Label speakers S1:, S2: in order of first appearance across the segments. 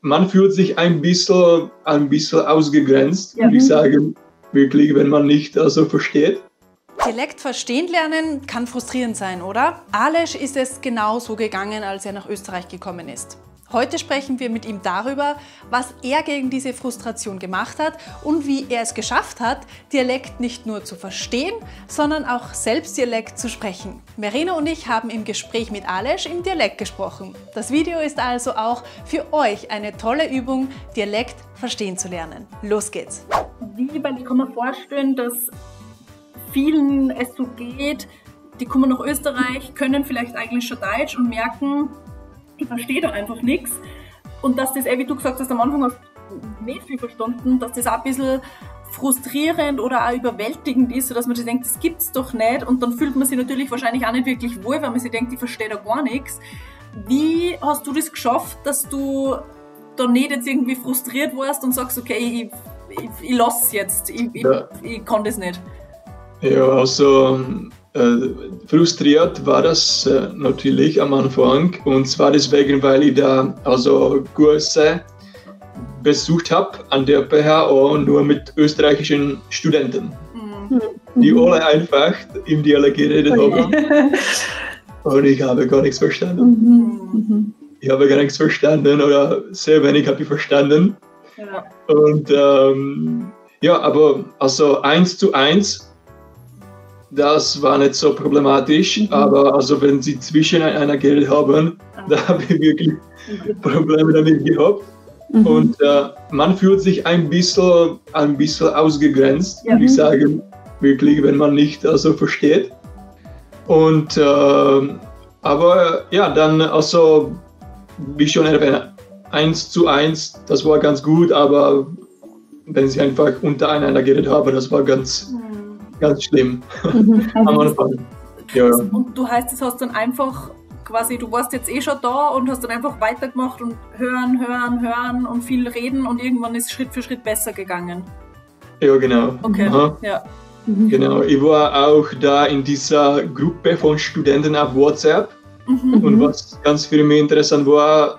S1: man fühlt sich ein bisschen ausgegrenzt, würde ich sagen, wirklich, wenn man nicht so versteht.
S2: Dialekt verstehen lernen kann frustrierend sein, oder? Aleš ist es genauso gegangen, als er nach Österreich gekommen ist. Heute sprechen wir mit ihm darüber, was er gegen diese Frustration gemacht hat und wie er es geschafft hat, Dialekt nicht nur zu verstehen, sondern auch selbst Dialekt zu sprechen. Merino und ich haben im Gespräch mit Aleš im Dialekt gesprochen. Das Video ist also auch für euch eine tolle Übung, Dialekt verstehen zu lernen. Los geht's!
S3: Weil ich kann mir vorstellen, dass vielen es so geht, die kommen nach Österreich, können vielleicht eigentlich schon Deutsch und merken, ich verstehe da einfach nichts. Und dass das, wie du gesagt hast, am Anfang hast du nicht viel verstanden, dass das auch ein bisschen frustrierend oder auch überwältigend ist, sodass man sich denkt, das gibt's doch nicht. Und dann fühlt man sich natürlich wahrscheinlich auch nicht wirklich wohl, weil man sich denkt, ich verstehe da gar nichts. Wie hast du das geschafft, dass du da nicht jetzt irgendwie frustriert warst und sagst, okay, ich lasse es jetzt, ich kann das nicht?
S1: Ja, also frustriert war das natürlich am Anfang, und zwar deswegen, weil ich da Kurse besucht habe an der PHO nur mit österreichischen Studenten, die alle einfach im Dialekt geredet haben und ich habe gar nichts verstanden. Ich habe gar nichts verstanden oder sehr wenig habe ich verstanden. Ja. Und aber 1:1, das war nicht so problematisch, aber wenn sie zwischeneinander geredet haben, da habe ich wirklich Probleme damit gehabt. Und man fühlt sich ein bisschen ausgegrenzt, würde ich sagen, wirklich, wenn man nicht versteht. Und aber ja, dann wie schon erwähnt, 1:1, das war ganz gut, aber wenn sie einfach untereinander geredet haben, das war ganz schlimm am Anfang. Ja.
S3: Und du hast dann einfach quasi, du warst jetzt schon da und hast dann einfach weitergemacht und hören und viel reden und irgendwann ist Schritt für Schritt besser gegangen.
S1: Ja, genau.
S3: Okay, ja.
S1: Genau, ich war auch da in dieser Gruppe von Studenten auf WhatsApp. Und was ganz für mich interessant war,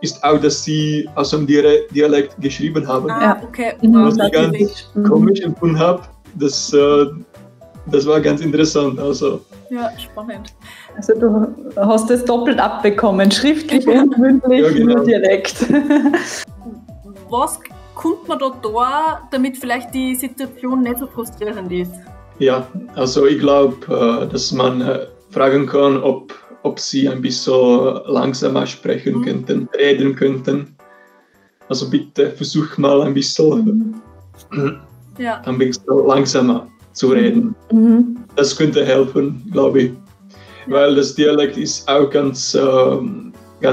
S1: ist auch, dass sie aus dem Dialekt geschrieben haben.
S3: Ah, okay.
S1: Was ich ganz komisch empfunden habe, das war ganz interessant.
S3: Ja, spannend.
S4: Also du hast es doppelt abbekommen, schriftlich und mündlich nur Dialekt.
S3: Was kommt man da, damit vielleicht die Situation nicht so frustrierend ist?
S1: Ja, ich glaube, dass man fragen kann, ob sie ein bisschen langsamer sprechen könnten, reden könnten. Also bitte versuch mal ein bisschen langsamer zu reden. Das könnte helfen, glaube ich. Weil das Dialekt ist auch ganz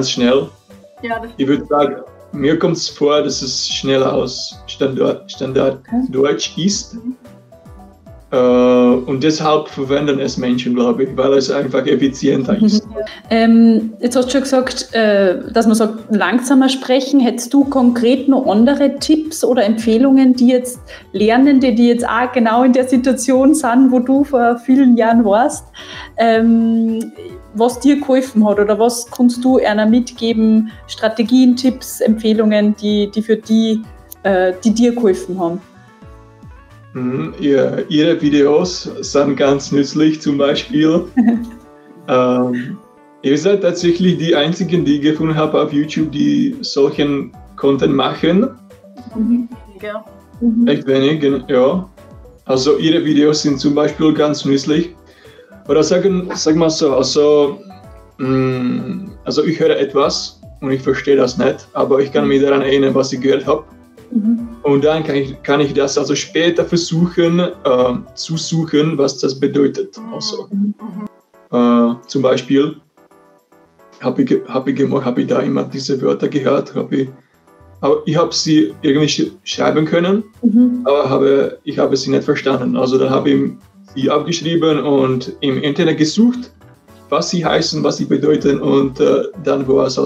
S1: schnell. Ja, ich würde sagen, mir kommt es vor, dass es schneller als Standarddeutsch ist. Und deshalb verwenden es Menschen, glaube ich, weil es einfach effizienter ist.
S4: Jetzt hast du schon gesagt, dass man sagt, langsamer sprechen. Hättest du konkret noch andere Tipps oder Empfehlungen, die jetzt Lernende, die jetzt auch genau in der Situation sind, wo du vor vielen Jahren warst, was dir geholfen hat oder was kannst du einer mitgeben, Strategien, Tipps, Empfehlungen, die für die dir geholfen haben?
S1: Ihre Videos sind ganz nützlich, zum Beispiel. Ihr seid tatsächlich die einzigen, die ich gefunden habe auf YouTube, die solchen Content machen.
S3: Ja.
S1: Echt wenig, ja. Also ihre Videos sind zum Beispiel ganz nützlich. Oder sag mal so, ich höre etwas und ich verstehe das nicht, aber ich kann mich daran erinnern, was ich gehört habe. Und dann kann ich das später versuchen zu suchen, was das bedeutet. Zum Beispiel habe ich da immer diese Wörter gehört, ich habe sie irgendwie schreiben können, aber ich habe sie nicht verstanden. Also dann habe ich sie aufgeschrieben und im Internet gesucht, was sie heißen, was sie bedeuten, und dann war es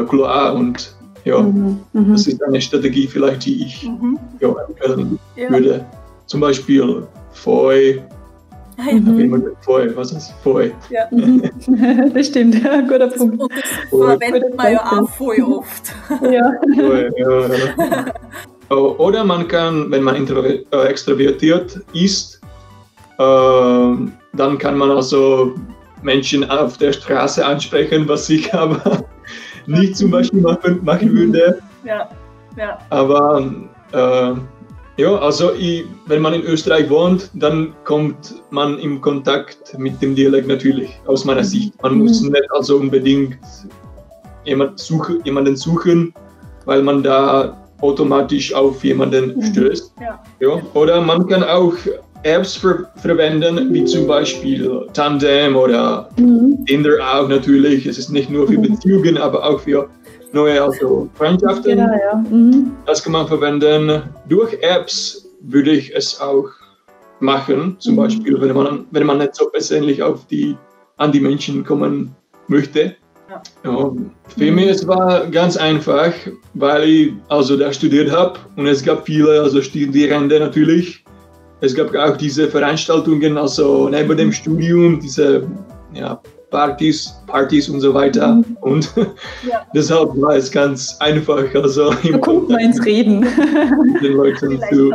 S1: klar. Und ja, das ist eine Strategie vielleicht, die ich empfehlen würde. Zum Beispiel Foi, Was ist voll?
S3: Ja.
S4: Das stimmt, ja, guter Punkt.
S3: Und das verwendet man ja auch voll oft.
S4: Ja.
S1: Oder man kann, wenn man extrovertiert ist, dann kann man also Menschen auf der Straße ansprechen, was ich aber nicht zum Beispiel machen würde.
S3: Ja.
S1: Aber also wenn man in Österreich wohnt, dann kommt man in Kontakt mit dem Dialekt natürlich, aus meiner Sicht. Man muss nicht also unbedingt jemanden suchen, weil man da automatisch auf jemanden stößt. Ja. Oder man kann auch Apps verwenden, wie zum Beispiel Tandem oder Tinder auch natürlich. Es ist nicht nur für Beziehungen, aber auch für neue Freundschaften.
S4: Ja.
S1: Das kann man verwenden. Durch Apps würde ich es auch machen. Zum Beispiel, wenn man nicht so persönlich an die Menschen kommen möchte. Ja, für mich es war ganz einfach, weil ich da studiert habe und es gab viele Studierende natürlich. Es gab auch diese Veranstaltungen, neben dem Studium, diese Partys und so weiter. Und deshalb war es ganz einfach,
S4: da kommt man ins Reden.
S1: Mit den Leuten zu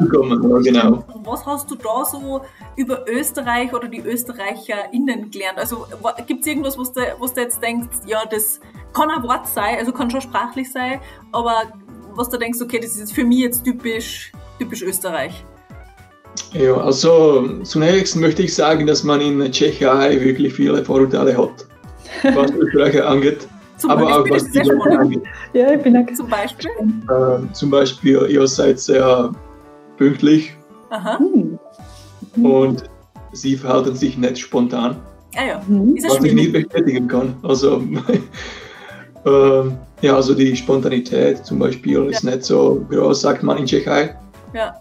S1: kommen. Ja, genau.
S3: Was hast du da so über Österreich oder die ÖsterreicherInnen gelernt? Also gibt es irgendwas, was du jetzt denkst, ja, das kann ein Wort sein, also kann schon sprachlich sein, aber was du denkst, okay, das ist jetzt für mich jetzt typisch Österreich?
S1: Ja, zunächst möchte ich sagen, dass man in Tschechei wirklich viele Vorurteile hat, was Österreicher angeht. Aber auch was die Leute angeht.
S4: Ja, ich bin da.
S3: Zum Beispiel?
S1: Zum Beispiel, ihr seid sehr pünktlich.
S3: Aha.
S1: Und sie verhalten sich nicht spontan.
S3: Ist das
S1: was ich nicht bestätigen kann. Die Spontanität zum Beispiel ist nicht so groß, sagt man in Tschechei.
S3: Ja.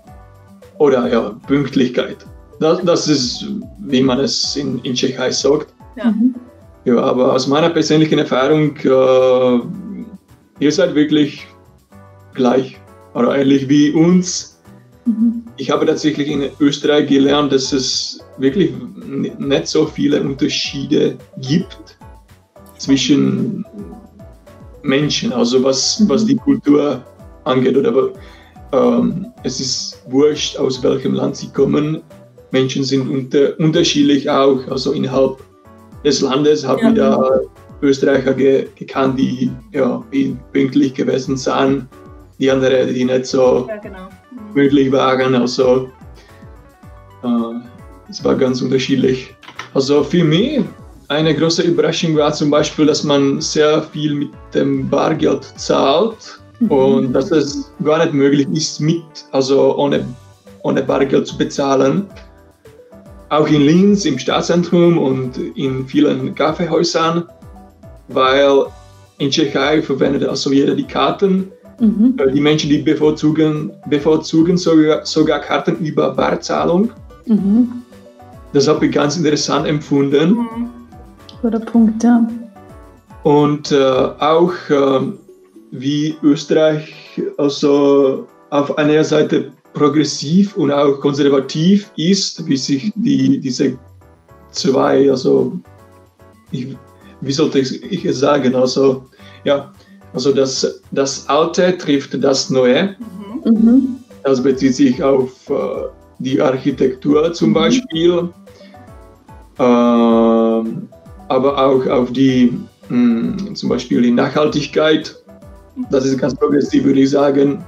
S1: Oder Pünktlichkeit. Das ist, wie man es in Tschechei sagt.
S3: Ja.
S1: Ja, aber aus meiner persönlichen Erfahrung, ihr seid wirklich gleich oder ähnlich wie uns. Ich habe tatsächlich in Österreich gelernt, dass es wirklich nicht so viele Unterschiede gibt zwischen Menschen, was die Kultur angeht. Oder es ist wurscht, aus welchem Land sie kommen. Menschen sind unterschiedlich auch, innerhalb des Landes habe ich da Österreicher gekannt, die pünktlich gewesen sind, die anderen, die nicht so pünktlich waren. Es war ganz unterschiedlich. Für mich eine große Überraschung war zum Beispiel, dass man sehr viel mit dem Bargeld zahlt. Und dass es gar nicht möglich ist, ohne Bargeld zu bezahlen. Auch in Linz, im Stadtzentrum und in vielen Kaffeehäusern, weil in Tschechei verwendet jeder die Karten. Die Menschen, die bevorzugen sogar Karten über Barzahlung. Das habe ich ganz interessant empfunden.
S4: Guter Punkt, ja.
S1: Und auch wie Österreich auf einer Seite progressiv und auch konservativ ist, wie sich diese zwei, wie sollte ich es sagen, das Alte trifft das Neue. Das bezieht sich auf die Architektur zum Beispiel, aber auch auf zum Beispiel die Nachhaltigkeit. Das ist ganz progressiv, würde ich sagen.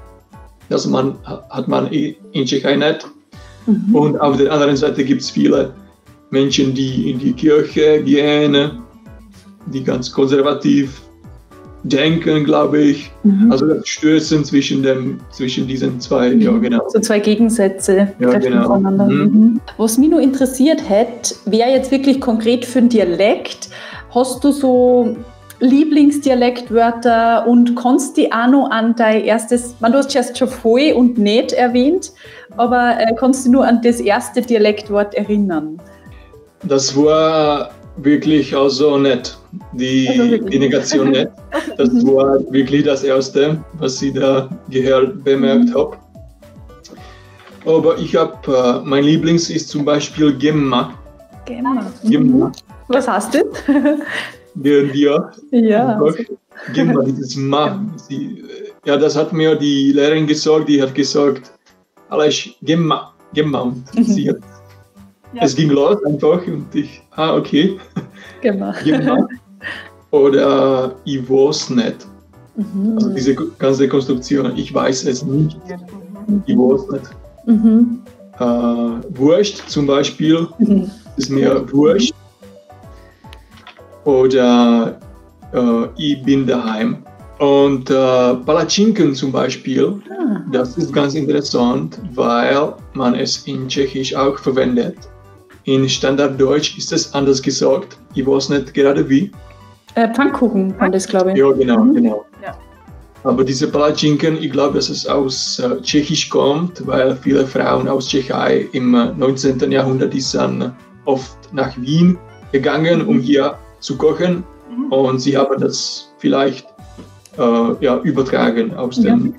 S1: Das hat man in Tschechei nicht. Und auf der anderen Seite gibt es viele Menschen, die in die Kirche gehen, die ganz konservativ denken, glaube ich. Das Stößen zwischen diesen zwei, ja genau.
S4: So zwei Gegensätze treffen voneinander. Was mich nur interessiert hätte, wäre jetzt wirklich konkret für den Dialekt. Hast du so Lieblingsdialektwörter und kannst du auch noch an dein erstes, du hast jetzt schon voll und nicht erwähnt, aber kannst du nur an das erste Dialektwort erinnern?
S1: Das war wirklich nett, die Negation nicht. Das war wirklich das Erste, was ich da bemerkt habe. aber ich habe, mein Lieblings ist zum Beispiel Gemma.
S4: Gemma.
S1: Gemma.
S4: Was hast du?
S1: Ja.
S4: Ja.
S1: Gemma, dieses Ma. Ja, das hat mir die Lehrerin gesagt, die hat gesagt, alles Gemma. Und sie hat, es ging los einfach und ich, okay.
S4: Gemma.
S1: Oder ich weiß nicht. Also diese ganze Konstruktion, ich weiß es nicht. Ich weiß nicht. Wurst zum Beispiel, ist mir Wurst. Oder ich bin daheim. Und Palatschinken zum Beispiel, das ist ganz interessant, weil man es in Tschechisch auch verwendet. In Standarddeutsch ist es anders gesagt. Ich weiß nicht gerade wie.
S4: Pfannkuchen war das, glaube ich.
S1: Ja, genau.
S3: Ja.
S1: Aber diese Palatschinken, ich glaube, dass es aus Tschechisch kommt, weil viele Frauen aus Tschechei im 19. Jahrhundert die sind oft nach Wien gegangen, um hier zu kochen. Und sie haben das vielleicht übertragen aus dem.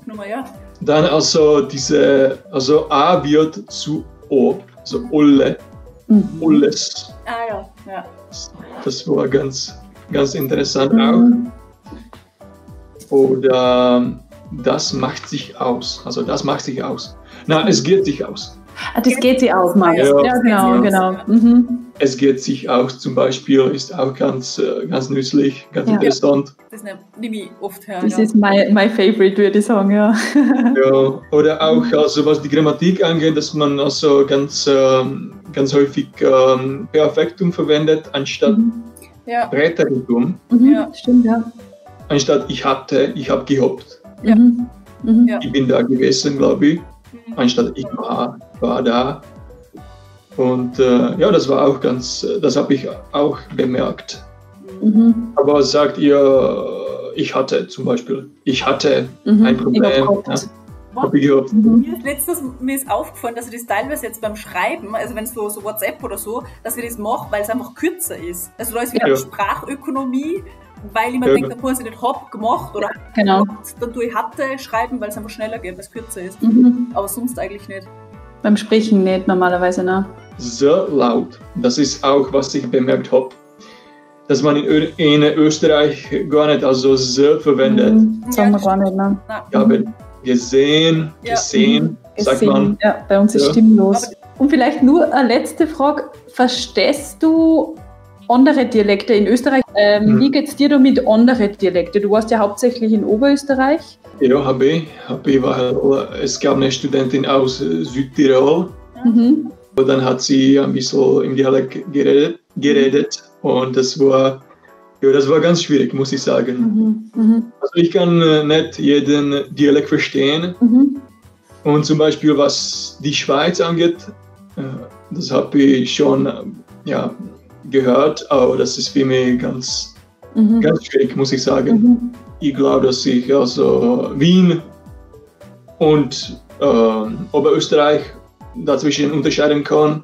S1: Dann also A wird zu O, also Olle, Olles.
S3: Ja.
S1: Das war ganz interessant auch. Oder das macht sich aus. Also das macht sich aus. Nein, es geht sich aus.
S4: Das geht sich aus, Max. Ja, genau.
S1: Es geht sich aus, zum Beispiel, ist auch ganz nützlich, ganz interessant.
S3: Das nehme ich oft her.
S4: Das ist my favorite, würde ich sagen, ja.
S1: Ja, oder auch, also was die Grammatik angeht, dass man also ganz häufig Perfektum verwendet, anstatt Präteritum.
S4: Ja, stimmt, ja.
S1: Anstatt ich hatte, ich habe gehabt.
S3: Ja.
S1: Ich bin da gewesen, glaube ich. Anstatt ich war da. Und das war auch das habe ich auch bemerkt. Aber sagt ihr, ich hatte zum Beispiel, ich hatte ein Problem. Hab ich gehabt.
S3: Mir ist aufgefallen, dass ich das teilweise jetzt beim Schreiben, also wenn es so WhatsApp oder so, dass ich das mache, weil es einfach kürzer ist. Also da ist wieder Sprachökonomie, weil ich mir denke, da muss ich nicht hab gemacht oder gemacht, dann tue ich hatte schreiben, weil es einfach schneller geht, weil es kürzer ist. Aber sonst eigentlich nicht.
S4: Beim Sprechen nicht normalerweise, ne?
S1: Sehr laut. Das ist auch, was ich bemerkt habe, dass man in Österreich gar nicht also sehr verwendet.
S4: Sagen wir gar nicht, ne?
S1: Ich habe gesehen, sagt man.
S4: Ja, bei uns ist stimmlos. Und vielleicht nur eine letzte Frage. Verstehst du andere Dialekte in Österreich? Wie geht es dir da mit anderen Dialekten? Du warst ja hauptsächlich in Oberösterreich.
S1: Ja, habe ich, weil es gab eine Studentin aus Südtirol. Und dann hat sie ein bisschen im Dialekt geredet und das war ganz schwierig, muss ich sagen. Also ich kann nicht jeden Dialekt verstehen. Und zum Beispiel, was die Schweiz angeht, das habe ich schon gehört, aber das ist für mich ganz schwierig, muss ich sagen. Ich glaube, dass ich also Wien und Oberösterreich dazwischen unterscheiden kann.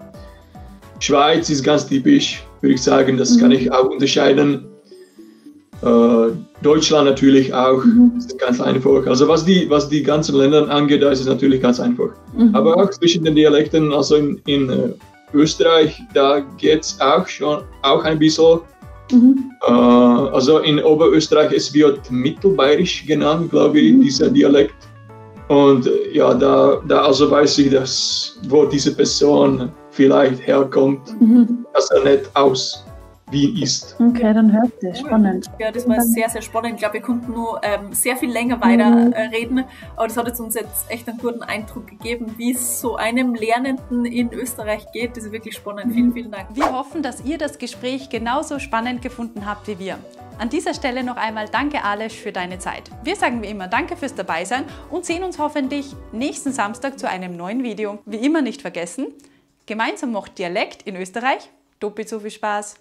S1: Schweiz ist ganz typisch, würde ich sagen, das kann ich auch unterscheiden. Deutschland natürlich auch, das ist ganz einfach. Also was die ganzen Länder angeht, da ist es natürlich ganz einfach. Aber auch zwischen den Dialekten, also in Österreich, da geht es auch ein bisschen. Also in Oberösterreich, es wird Mittelbayerisch genannt, glaube ich, dieser Dialekt. Und ja, da also weiß ich, wo diese Person vielleicht herkommt, dass er nicht aus Wien ist.
S4: Okay, dann hört ihr. Spannend.
S3: Ja, das war sehr, sehr spannend. Ich glaube, wir konnten nur sehr viel länger weiter reden, aber das hat uns jetzt echt einen guten Eindruck gegeben, wie es so einem Lernenden in Österreich geht. Das ist wirklich spannend. Vielen, vielen Dank.
S2: Wir hoffen, dass ihr das Gespräch genauso spannend gefunden habt wie wir. An dieser Stelle noch einmal danke Aleš für deine Zeit. Wir sagen wie immer danke fürs Dabeisein und sehen uns hoffentlich nächsten Samstag zu einem neuen Video. Wie immer nicht vergessen, gemeinsam macht Dialekt in Österreich doppelt so viel Spaß.